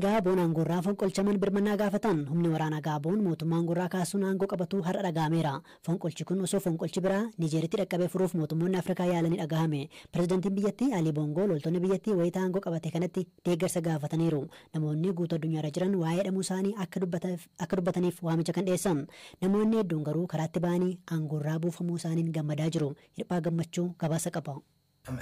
Gaaboon aangorraa fonqolchaman birmannaa gaafatan humni waraanaa Gaaboon mootummaa aangorraa kaasuun aangoo qabatu har'a dhaga'ameera. Fonqolchi kun osoo fonqolchi biraa Nijeeritti dhaqqabee furuuf mootummoonni Afrikaa yaalanii dhagahame. Pirezidaantiin biyyattii Ali Bongo loltoonni biyyattii wayita aangoo qabate kanatti deeggarsa gaafataniiru. Namoonni guutuu addunyaarra jiran waa'ee dhamuu isaanii akka dubbataniif waamicha kan dhiyeessan. Namoonni hedduun garuu karaatti ba'anii aangorraa buufamuu isaaniin gammadaa jiru. Hirphaa gammachuu gabaasa qaba.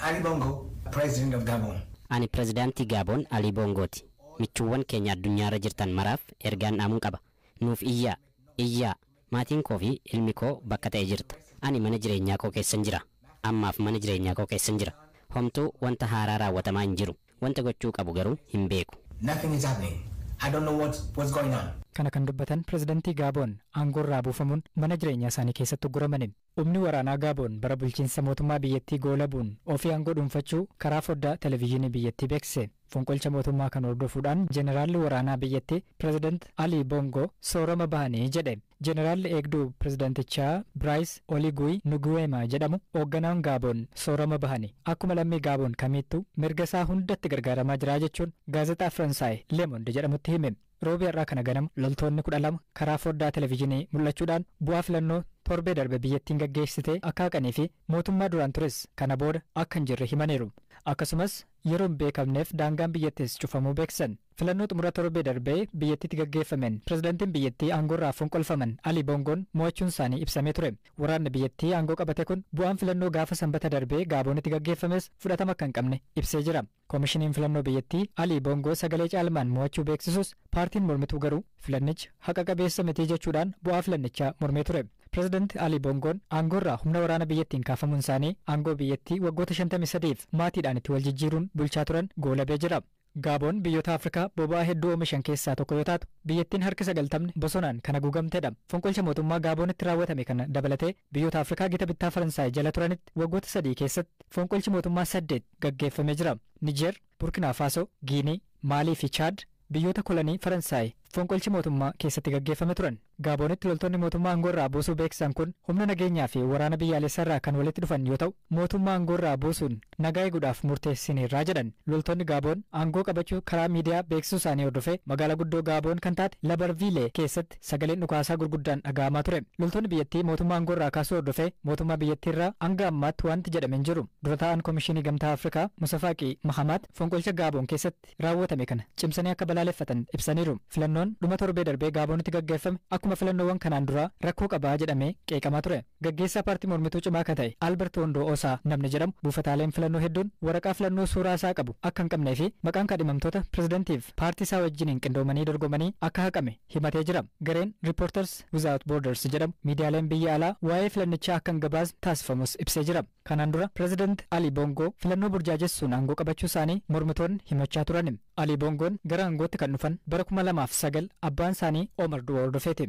Ali Bongo, President of Gabon. Ani Pirezidaantii Gaaboon Ali Bongooti. Michuuwwan keenya addunyaarra jirtan maraaf ergaan dhaamuun qaba. Nuuf iyyaa maatiin koo fi ilmi koo bakka ta'e jirta. Ani mana jireenyaa koo keessan jira. Ammaaf mana jireenyaa koo keessan jira. Homtuu wanta haaraa raawwatamaa hin jiru. Wanta gochuu qabu garuu hin beeku. Nothing is happening. I don't know what's going on. Kana kan dubbatan Pirezidaantii Gaaboon aangorraa buufamuun mana jireenyaa isaanii keessatti ugguraman. Humni waraanaa Gaaboon bara bulchiinsa mootummaa biyyattii goolabuun ofii aangoo dhuunfachuu karaa foddaa televezyiinii biyyattii beeksise. Fonqolcha mootummaa kan hordofuudhaan Jeneraalli waraanaa biyyattii Pirezidaant Ali Bongo soorama bahanii jedhe. Jeneraalli eegduu Pirezidaantichaa Biraayis Oligui Nuguweema jedhamu hoogganaan Gaaboon soorama bahanii akkuma lammii Gaaboon kamiittuu mirga isaa hundatti gargaaramaa jira jechuun gaazexaa Faransaay Le Monde jedhamutti hime. Roobii har'aa kana ganama loltoonni 12 karaa foddaa televezyiinii mul'achuudhaan bu'aa filannoo torbee darbe biyyattiin gaggeessite akka haqanii fi mootummaa duraan tures kana booda akka hin jirre himaniiru. Akkasumas yeroo hin beekamneef daangaan biyyattis cufamuu beeksisan. Filannoo xumura torbee darbee biyyattiitti gaggeeffameen pirezidaantiin biyyattii aangorraa fonqolfaman Ali Bongoon mo'achuun isaanii ibsamee ture. Waraanni biyyattii aangoo qabate kun bu'aan filannoo gaafa sanbata darbee Gaaboonitti gaggeeffames fudhatama akka hin qabne ibsee jira. Koomishiniin filannoo biyyattii Ali Bongo sagalee caalmaan mo'achuu beeksisus paartiin mormituu garuu filannichi haqa qabeessa miti jechuudhaan bu'aa filannichaa mormee ture. Pirezidaanti Ali Bongoon aangorraa humna waraana biyyattiin kaafamuun isaanii aangoo biyyattii waggoota 53f maatiidhaan itti wal jijjiiruun bulchaa turan goolabee jira. Gaaboon biyyoota Afrikaa boba'aa hedduu oomishan keessaa tokko yoo taatu biyyattiin harki 90 bosonaan kan haguugamtedha. Fonqolcha mootummaa Gaaboonitti raawwatame kana dabalatee biyyoota Afrikaa gita bittaa Faransaay jala turanitti waggoota 3 keessatti fonqolchi mootummaa 8 gaggeeffamee jira. Nijeer, Burkina Faso, Giinii, Maalii fi Chaad biyyoota kolonii Faransaay fonqolchi mootummaa keessatti gaggeeffame turan. Gaaboonitti loltoonni mootummaa aangorraa buusuu beeksisan kun humna nageenyaa fi waraana biyyaalessaarraa kan walitti dhufan yoo ta'u mootummaa aangorraa buusuun nagaa eeguudhaaf murteessineerraa jedhan. Loltoonni Gaaboon aangoo qabachuu karaa miidiyaa beeksisuu isaanii hordofee magaalaa guddoo Gaaboon kan taate Labarviilee keessatti sagaleen dhukaasaa gurguddaan dhaga'amaa ture. Loltoonni biyyattii mootummaa aangorraa kaasuu hordofee mootummaa biyyattiirraa hanga ammaatti wanti jedhame hin jiru. Dura taa'aan Koomishinii Gamtaa Afrikaa Musafaaqii Mahamat fonqolcha Gaaboon keessatti raawwatame kana cimsanii akka balaaleffatan ibsaniiru. Filannoon dhuma torbee darbee Gaaboonitti gaggeeffame akkuma filannoowwan kanaan dura rakkoo qabaa jedhamee qeeqamaa ture. Gaggeessaa paartii mormituu cimaa kan ta'e Albert Wondoo Osaa namni jedhamu buufataaleen filannoo hedduun waraqaa filannoo suuraa isaa qabu akka hin qabnee fi maqaan kaadhimamtoota pirezidantiif paartii isaa wajjiniin qindoomanii dorgomanii akka haqame himatee jira. Gareen Reporters Without Borders jedhamu miidiyaaleen biyya alaa waa'ee filannichaa akka hin gabaasne taasifamus ibsee jira. Kanaan dura Pirezidaant Ali Bongo filannoo burjaajessuun aangoo qabachuu isaanii mormitoonni himachaa turan. Ali Bongoon gara aangootti kan dhufan bara 2009 abbaan isaanii Omar Duwaa hordofeeti.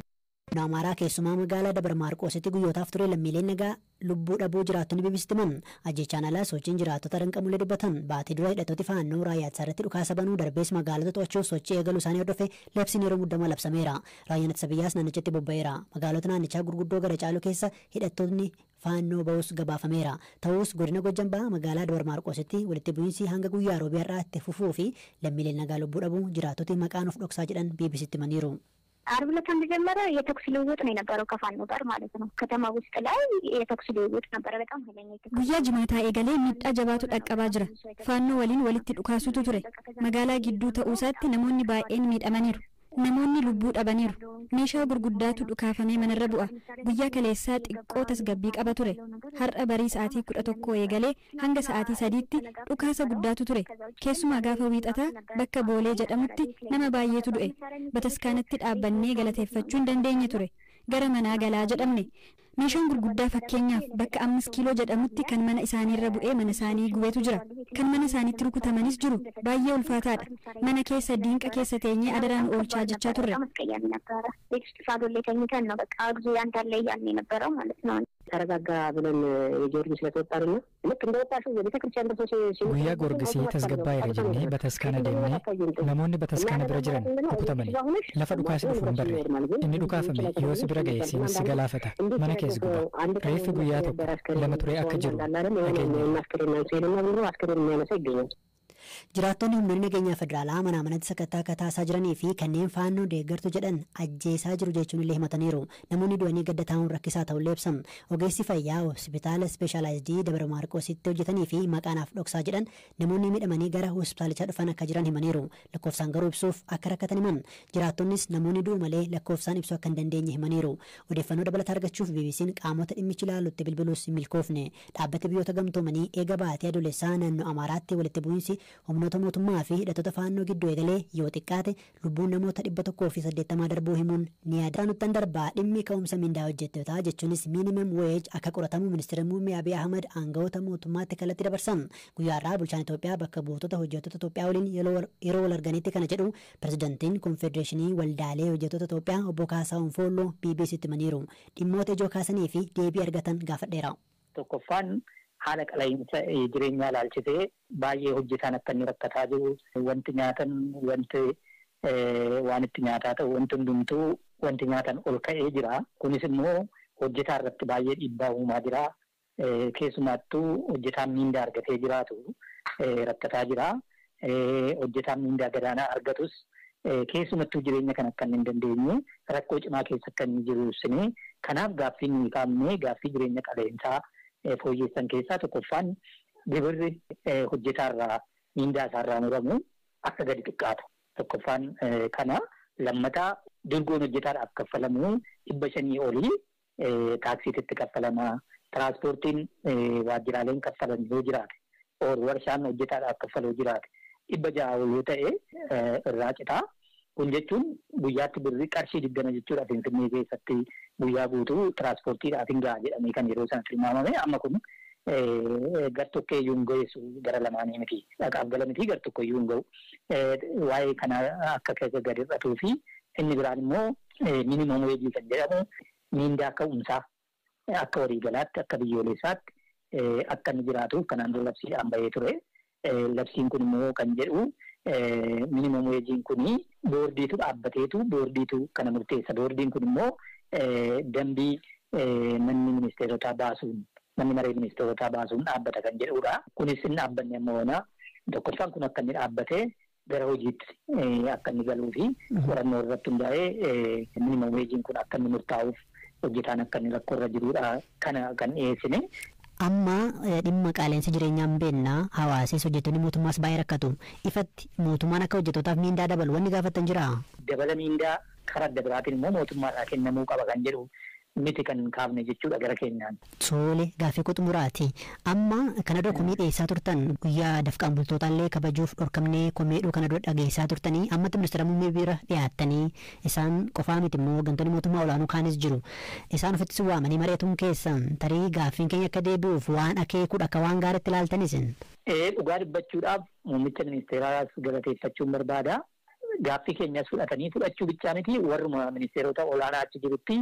Amaaraa keessumaa magaalaa Dabar Maarqoositti guyyootaaf ture lammiileen nagaa lubbuu dhabuu jiraattonni bibbistiman ajjechaan alaa sochiin jiraattota danqamulee dubbatan baatii dura hidhattooti faannoo raayyaa irratti dhukaasa banuu darbees magaalota to'achuuf sochii eegaluu isaanii hordofe labsiin yeroo muddamaa labsameera. Raayyaan ittisa biyyaas naannichatti bobba'eera. Magaalota naannichaa gurguddoo gara caalu keessa hidhattoonni faannoo ba'us gabaafameera. Ta'us godina Gojjam Bahaa magaalaa Dabar Maarqoositti walitti bu'iinsi hanga guyyaa roobii har'aa itti fufuu fi lammiileen nagaa lubbuu dhabuu jiraattoti maqaan of dhoksaa jedhan BBCtti himaniiru. ዓርብ ዕለት እንደጀመረ የተኩስ ልውውጥ ነው የነበረው ከፋኖ ጋር ማለት ነው። ከተማ ውስጥ ላይ የተኩስ ልውውጥ ነበረ። በጣም ኃይለኛ የተኩስ ጉያ ጅማታ ኤገሌ ሚጣ ጀባቱ ጠቀባ ጅራ ፋኖ ወሊን ወልቲ ዱካሱቱ ቱሬ መጋላ ጊዱ ተኡሳቲ ነሞኒ ባኤን ሚደመኒሩ namoonni lubbuu dhabaniiru. Meeshaa gurguddaatu dhukaafamee manarra bu'a. Guyyaa kaleessaa xiqqoo tasgabbii qaba ture. Har'a barii sa'aatii 11 eegalee hanga sa'aatii 3tti dhukaasa guddaatu ture. Keessumaa gaafa wiixataa bakka Boolee jedhamutti nama baay'eetu du'e. Bataskaanatti dhaabbannee galateeffachuu hin dandeenye ture. Gara manaa galaa jedhamne. Meeshaan gurguddaa fakkeenyaaf bakka 5 kiiloo jedhamutti kan mana isaaniirra bu'ee mana isaanii gubeetu jira. Kan mana isaaniitti rukutamanis jiru. Baay'ee ulfaataadha. Mana keessa diinqa keessa teenyee adaraan oolchaa jechaa turre. ተረጋጋ ብለን የጊዮርጊስ ለተወጣሩና ልክ እንደወጣሽ ቤተክርስቲያን ደርሶ ጉያ ጎርጊሲ ተስገባ ይረጀኔ በተስካነ ደሜ ነሞኒ በተስካነ ብረጅረን ኩኩተመኒ ለፈ ዱካስ ዱፉን በሬ እኒ ዱካፈሜ ዮስ ብረገይ ሲንስ ገላፈታ መነኬስ ጉባ ሬፍ ጉያ ቶኮ ለመቱሬ አከጅሩ አስከሬን ነው ሲልና ብሎ አስከሬን የሚያነሳ ይገኛል። Jiraattonni humnoonni nageenyaa federaalaa manaa manatti sakattaa akka taasisaa jiranii fi kanneen faannoo deeggartu jedhan ajjeesaa jiru jechuun illee himataniiru. Namoonni du'anii gadda taa'uun rakkisaa ta'uu ibsan. Ogeessi fayyaa hospitaala ispeeshaalaayizidii Dabra Maarqoositti hojjetanii fi maqaanaaf dhoksaa jedhan namoonni miidhamanii gara hospitaalichaa dhufan akka jiran himaniiru. Lakkoofsaan garuu ibsuuf akka rakkatan himan. Jiraattonnis namoonni du'u malee lakkoofsaan ibsuu akka hin dandeenye himaniiru. Odeeffannoo dabalataa argachuuf BBC'n qaamota dhimmichi ilaalutti bilbiluus hin milkoofne. Dhaabbati biyyoota gamtoomanii eega baatee adoolessaa naannoo Amaaraatti walitti bu'iinsi humnoota mootummaa fi hidhattoota faannoo gidduu eegalee yoo xiqqaate lubbuun namoota 180 darbuu himuun ni yaadatamu. Nuttan darbaa dhimmi ka'umsa mindaa hojjettootaa jechuunis minimum wage akka qoratamu ministeera muummee Abiy Ahmed aangawoota mootummaatti kallattii dabarsan. Guyyaarraa bulchaan Itoophiyaa bakka buutota hojjettoota Itoophiyaa waliin yeroo wal arganitti kana jedhu pirezidantiin konfedereeshinii waldaalee hojjettoota Itoophiyaa obbo Kaasaahun Foolloo BBC'tti himaniiru. Dhimmoota ijoo kaasanii fi deebii argatan gaafadheera. Tokkoffaan haala qala'iinsa jireenyaa ilaalchisee baay'ee hojjetaan akka inni rakkataa jiru wanti nyaatan waan itti nyaataa ta'u wanti hundumtuu wanti nyaatan ol ka'ee jira. Kunis immoo hojjetaa irratti baay'ee dhiibbaa uumaa jira. Keessumattuu hojjetaan miindaa argatee jiraatu rakkataa jira. Hojjetaan miindaa gadaanaa argatus keessumattuu jireenya kan akka hin dandeenye rakkoo cimaa keessa akka inni jiru ibsine. Kanaaf gaaffii nuyi kaafne gaaffii jireenya qaala'insaa fooyyessan keessaa tokkoffaan gibirri hojjetaarraa miindaa isaarraa muramu akka gadi xiqqaatu. Tokkoffaan kana lammataa durgoon hojjetaadhaaf kaffalamu 500 olii taaksiititti kaffalama. Tiraanspoortiin waajjiraaleen kaffalan yoo jiraate warshaan hojjetaadhaaf kaffaluu jiraate 600 yoo ta'e irraa citaa. Kun jechuun guyyaatti birrii qarshii 20 jechuudha. Finfinnee keessatti guyyaa guutuu tiraanspoortiidhaaf hin ga'a jedhamee kan yeroo sana tilmaamame amma kun gartokkeeyyuu hin ga'eessu gara lamaanii miti. Dhaqaaf gala miti gartokkeeyyuu hin ga'u. Waa'ee kana akka keessa gadi hir'atuu fi inni biraan immoo minimum weejii kan jedhamu miindaa ka'umsaa akka waliigalaatti akka biyyoolessaatti akka inni jiraatuuf kanaan dura labsiidhaan bahee ture. Labsiin kun immoo kan jedhu minimum weejiin kuni boordiitu dhaabbateetu boordiitu kana murteessa. Boordiin kun immoo dambii manni ministeerotaa baasuun manni maree ministeerotaa baasuun dhaabbata kan jedhudha. Kunis hin dhaabbanne ammoo tokkoffaan kun akka inni dhaabbatee gara hojiitti akka inni galuu fi qorannoo irratti hundaa'ee minimum weejiin kun akka inni murtaa'uuf hojjetaan akka inni rakkoo irra jirudha. Kana kan dhiyeessine. Amma dhimma qaala'insa jireenyaa beennaa hawaasis hojjettoonni mootummaas baay'ee rakkatu. Ifatti mootummaan akka hojjettootaaf miindaa dabalu wanni gaafatan jira. Dabala miindaa karaa adda biraatiin immoo mootummaarraa kennamuu qaba kan jedhu miti kan kaafne jechuudha gara keenyaan. Tole gaaffii xumuraati. Amma kana dura komii dhiyeessaa turtan guyyaa dafqaan bultootaallee kabajuuf dhorkamnee komeedhuu kana dura dhageessaa turtanii ammatti ministeera muummee bira dhiyaattanii isaan qofaa miti immoo hooggantoonni mootummaa olaanoo kaanis jiru. Isaan ofitti waamanii mareetuun keessan tarii gaaffiin keenya akka deebi'uuf waan akeekuudha akka waan gaariitti ilaaltanis. Dhugaa dubbachuudhaaf muummicha ministeeraas galateeffachuun barbaada. Gaaffii keenyas fudhatanii fudhachuu bichaa miti warruma ministeerota olaanaa achi jirutti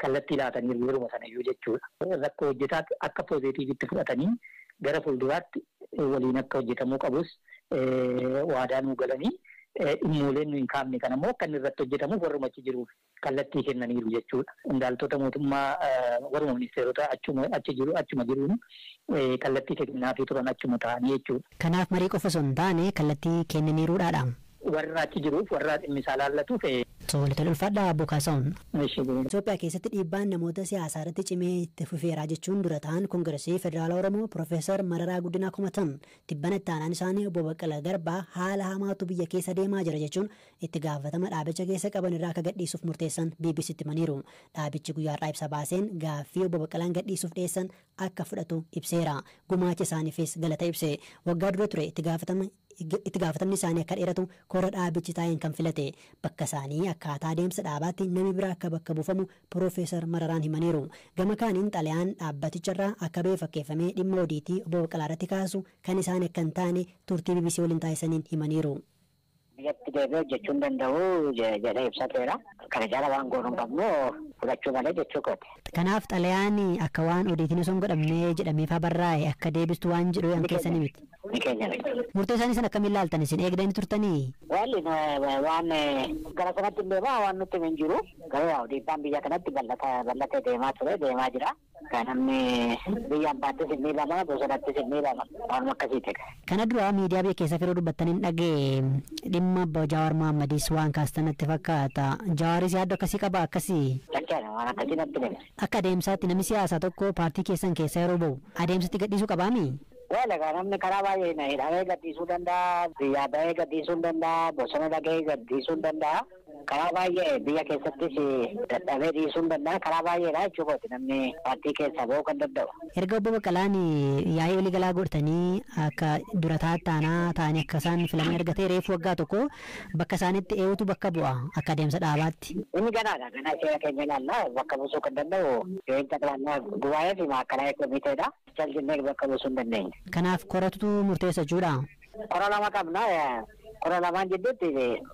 kallattii laatanii yeruma sana iyyuu jechuudha. Rakkoo hojjetaatti akka poozitiivitti fudhatanii gara fuulduraatti waliin akka hojjetamuu qabus waadaa nuu galanii dhimmooleen nuyi hin kaafne kan ammoo akka inni irratti hojjetamuuf warruma achi jiruuf kallattii kennaniiru jechuudha. Qondaaltota mootummaa warruma ministeerota achi jiruun kallattii kennaafii turan achuma ta'anii jechuudha. Kanaaf marii qofa osoo hin taane kallattii kennaniiruudhaadha. Warra achi jiruuf warra dhimmisaa laallatuuf. Tole ulfaadhaa Obbo Kaasaahun. Itoophiyaa keessatti dhiibbaan namoota siyaasaa irratti cimee itti fufeeraa jechuun dura ta'an Koongiresii Federaala Oromoo Profeesar Mararaa Guddinaa komatan. Tibbana itti aanaan isaanii Obbo Baqqalaa Garbaa haala hamaatu biyya keessa deemaa jira jechuun itti gaafatama dhaabicha keessa qaban irraa akka gadhiisuuf murteessan BBC'tti himaniiru. Dhaabichi guyyaarraa ibsa baaseen gaaffii Obbo Baqqalaan gadhiisuuf dhiyeessan akka fudhatu ibseera. Gumaacha isaaniifis galata ibse. Waggaa dura ture itti gaafatamni isaanii akka dheeratu kora dhaabichi taa'een kan filate. Bakka isaanii akkaataa adeemsa dhaabaatti namni biraa akka bakka buufamu Profeesar Mararaan himaniiru. Gama kaaniin xalayaan dhaabbaticharraa akka ba'e fakkeeffamee dhimma odiitii Obbo Baqqalaa irratti kaasu kan isaan akka hin taane turtii BBC waliin taasisaniin himaniiru. Biyyatti deebi'ee hojjechuun danda'u jedhee ibsateera. Kana jala waan goonuu qabnu fudhachuu malee jechuu kooti. Kanaaf xalayaan akka waan odiitiin osoo hin godhamnee jedhamee faa barraa'e akka deebistu waan jedhu yan keessanii miti. Ni keenya miti. Murtee isaanii san akkamiin laaltan isin eegdanii turtanii? Walli waan gara sanatti hin deemaa waan nutti hin jiru. Garuu dhiibbaan biyya kanatti bal'atee deemaa ture deemaa jira. Kan namni biyya abbaattis hin miidhama bosonattis hin miidhama waan akkasiiti. Kana dura miidiyaa biyya keessa firoo dubbattaniin dhagee dhimma Jawaar Mohammadis waan kaastanatti fakkaata. Jawaaris yaaddo akkasii qaba akkasii. Waan akkasii natti dhime. Akka adeemsaatti namni siyaasaa tokko paartii keessan keessa yeroo bahu adeemsatti gadhiisuu qabaami? Wala namni karaa baay'ee na hidhamee gadhiisuu danda'a, biyyaa bahee gadhiisuu danda'a, bosona dhagee gadhiisuu danda'a. Karaa baay'ee biyya keessattis dadhabee dhiisuu danda'a. Karaa baay'eedha jechuudha namni paartii keessaa bahuu kan danda'u. Erga obbo Baqqalaan yaa'ii olii galaa godhatanii akka dura taa'anii akka isaan filaman ergatee reefu waggaa tokko bakka isaanitti eewutu bakka bu'a akka adeemsa dhaabaatti. Inni ganaadha. Ganaa seera keenya ilaallaa bakka buusuu kan danda'u yoo ta'u gubaa'ee fi maakkalaa komiteedha. Jaljinnee bakka buusuu hin dandeenye. Kanaaf koratutu murteessa jechuudha. Kora lama qabna. Kora lamaan jidduutti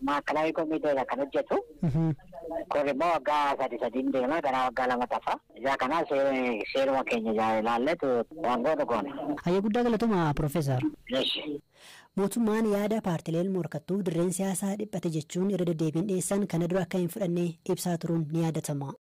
maakkalaa komiteedha kan hojjetu. Korri immoo waggaa sadiin deema gara waggaa lama tafa. Ijaa kanaa seeruma keenya ilaalleetu waan goonu goone. Hayyee guddaa galatuma Profeesar. Mootummaan yaada paartileen morkattuu dirreen siyaasaa dhiphate jechuun irra deddeebiin dhiyeessan kana dura akka hin fudhanne ibsaa turuun ni yaadatama.